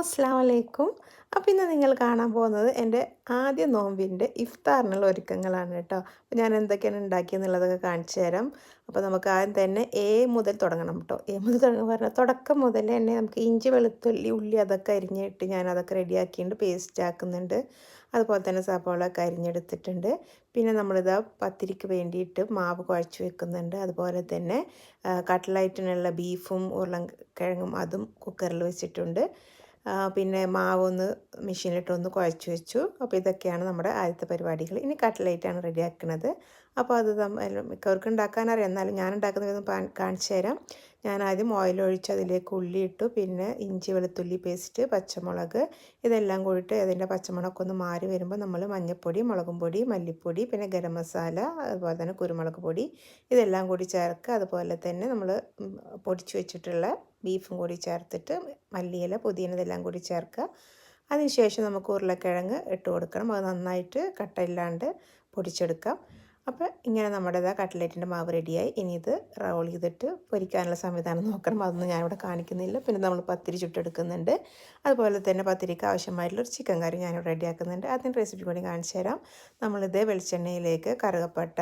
അസ്സലാമു അലൈക്കും. അപ്പോൾ ഇന്ന് നിങ്ങൾ കാണാൻ പോകുന്നത് എൻ്റെ ആദ്യ നോമ്പിൻ്റെ ഇഫ്താറിനുള്ള ഒരുക്കങ്ങളാണ് കേട്ടോ. അപ്പോൾ ഞാൻ എന്തൊക്കെയാണ് ഉണ്ടാക്കിയെന്നുള്ളതൊക്കെ കാണിച്ചു തരാം. അപ്പോൾ നമുക്ക് ആദ്യം തന്നെ എ മുതൽ തുടങ്ങണം കേട്ടോ. എ മുതൽ തുടങ്ങുക പറഞ്ഞാൽ തുടക്കം മുതൽ തന്നെ നമുക്ക് ഇഞ്ചി, വെളുത്തുള്ളി, ഉള്ളി അതൊക്കെ അരിഞ്ഞിട്ട് ഞാൻ അതൊക്കെ റെഡിയാക്കിയിട്ട് പേസ്റ്റ് ആക്കുന്നുണ്ട്. അതുപോലെ തന്നെ സവാളയൊക്കെ അരിഞ്ഞെടുത്തിട്ടുണ്ട്. പിന്നെ നമ്മളിതാ പത്തിരിക്ക് വേണ്ടിയിട്ട് മാവ് കുഴച്ച് വെക്കുന്നുണ്ട്. അതുപോലെ തന്നെ കട്ട്ലൈറ്റിനുള്ള ബീഫും ഉരുളക്കിഴങ്ങും അതും കുക്കറിൽ വെച്ചിട്ടുണ്ട്. പിന്നെ മാവൊന്ന് മെഷീനിലിട്ടൊന്ന് കുഴച്ച് വെച്ചു. അപ്പോൾ ഇതൊക്കെയാണ് നമ്മുടെ ആദ്യത്തെ പരിപാടികൾ. ഇനി കട്ട്ലേറ്റാണ് റെഡിയാക്കുന്നത്. അപ്പോൾ അത് മിക്കവർക്കും ഉണ്ടാക്കാനറിയാം, എന്നാലും ഞാൻ ഉണ്ടാക്കുന്ന വിധം കാണിച്ചു തരാം. ഞാൻ ആദ്യം ഓയിലൊഴിച്ച് അതിലേക്ക് ഉള്ളി ഇട്ടു. പിന്നെ ഇഞ്ചി, വെളുത്തുള്ളി പേസ്റ്റ്, പച്ചമുളക് ഇതെല്ലാം കൂടിയിട്ട് അതിൻ്റെ പച്ചമുളകൊക്കെ ഒന്ന് മാറി വരുമ്പോൾ നമ്മൾ മഞ്ഞൾപ്പൊടി, മുളകും പൊടി, മല്ലിപ്പൊടി, പിന്നെ ഗരം മസാല, അതുപോലെ തന്നെ കുരുമുളക് പൊടി ഇതെല്ലാം കൂടി ചേർക്കുക. അതുപോലെ തന്നെ നമ്മൾ പൊടിച്ച് വെച്ചിട്ടുള്ള ബീഫും കൂടി ചേർത്തിട്ട് മല്ലിയില, പുതിന ഇതെല്ലാം കൂടി ചേർക്കുക. അതിനുശേഷം നമുക്ക് ഉരുളക്കിഴങ്ങ് ഇട്ട് കൊടുക്കണം. അത് നന്നായിട്ട് കട്ടയില്ലാണ്ട് പൊടിച്ചെടുക്കാം. അപ്പോൾ ഇങ്ങനെ നമ്മുടെ കട്ട്ലേറ്റിൻ്റെ മാവ് റെഡിയായി. ഇനി ഇത് റോൾ ചെയ്തിട്ട് പൊരിക്കാനുള്ള സംവിധാനം നോക്കണം. അതൊന്നും ഞാനിവിടെ കാണിക്കുന്നില്ല. പിന്നെ നമ്മൾ പത്തിരി ചുട്ടെടുക്കുന്നുണ്ട്. അതുപോലെ തന്നെ പത്തിരിക്ക് ആവശ്യമായിട്ടുള്ളൊരു ചിക്കൻ കറി ഞാനിവിടെ റെഡിയാക്കുന്നുണ്ട്. അതിൻ്റെ റെസിപ്പി കൂടി കാണിച്ചു തരാം. നമ്മളിത് വെളിച്ചെണ്ണയിലേക്ക് കറുകപ്പട്ട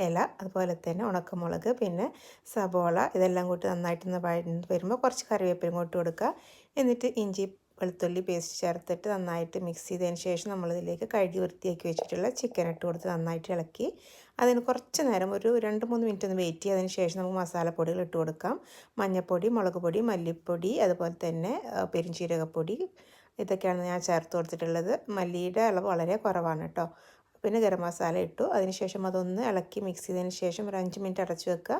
ഇല, അതുപോലെ തന്നെ ഉണക്കമുളക്, പിന്നെ സബോള ഇതെല്ലാം കൂട്ടി നന്നായിട്ടൊന്ന് വഴന്ന് വരുമ്പോൾ കുറച്ച് കറിവേപ്പിലും കൂട്ടി കൊടുക്കുക. എന്നിട്ട് ഇഞ്ചി, വെളുത്തുള്ളി പേസ്റ്റ് ചേർത്തിട്ട് നന്നായിട്ട് മിക്സ് ചെയ്തതിന് ശേഷം നമ്മളിതിലേക്ക് കഴുകി വൃത്തിയാക്കി വെച്ചിട്ടുള്ള ചിക്കൻ ഇട്ട് കൊടുത്ത് നന്നായിട്ട് ഇളക്കി അതിന് കുറച്ച് നേരം ഒരു 2-3 മിനിറ്റ് ഒന്ന് വെയിറ്റ് ചെയ്തതിന് ശേഷം നമുക്ക് മസാലപ്പൊടികൾ ഇട്ട് കൊടുക്കാം. മഞ്ഞൾപ്പൊടി, മുളക് പൊടി, മല്ലിപ്പൊടി, അതുപോലെ തന്നെ പെരുംജീരകപ്പൊടി ഇതൊക്കെയാണ് ഞാൻ ചേർത്ത് കൊടുത്തിട്ടുള്ളത്. മല്ലിയുടെ അളവ് വളരെ കുറവാണ് കേട്ടോ. പിന്നെ ഗരം മസാല ഇട്ടു. അതിനുശേഷം അതൊന്ന് ഇളക്കി മിക്സ് ചെയ്തതിന് ശേഷം ഒരു 5 മിനിറ്റ് അടച്ചു വെക്കുക.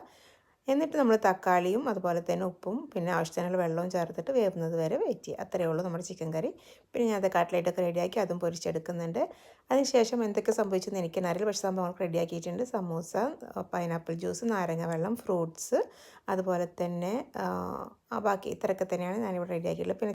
എന്നിട്ട് നമ്മൾ തക്കാളിയും അതുപോലെ തന്നെ ഉപ്പും പിന്നെ ആവശ്യത്തിനുള്ള വെള്ളവും ചേർത്തിട്ട് വേവുന്നത് വരെ വെയിറ്റ് ചെയ്യുക. അത്രയേ ഉള്ളൂ നമ്മുടെ ചിക്കൻ കറി. പിന്നെ ഞാൻ അത് കട്ട്ലേറ്റൊക്കെ റെഡിയാക്കി അതും പൊരിച്ചെടുക്കുന്നുണ്ട്. അതിനുശേഷം എന്തൊക്കെ സംഭവിച്ചെന്ന് എനിക്കറിയില്ല, പക്ഷേ സംഭവങ്ങൾ റെഡിയാക്കിയിട്ടുണ്ട്. സമൂസ, പൈനാപ്പിൾ ജ്യൂസ്, നാരങ്ങ വെള്ളം, ഫ്രൂട്ട്സ്, അതുപോലെ തന്നെ ബാക്കി ഇത്രയൊക്കെ തന്നെയാണ് ഞാനിവിടെ റെഡിയാക്കിയിട്ടുള്ളത്. പിന്നെ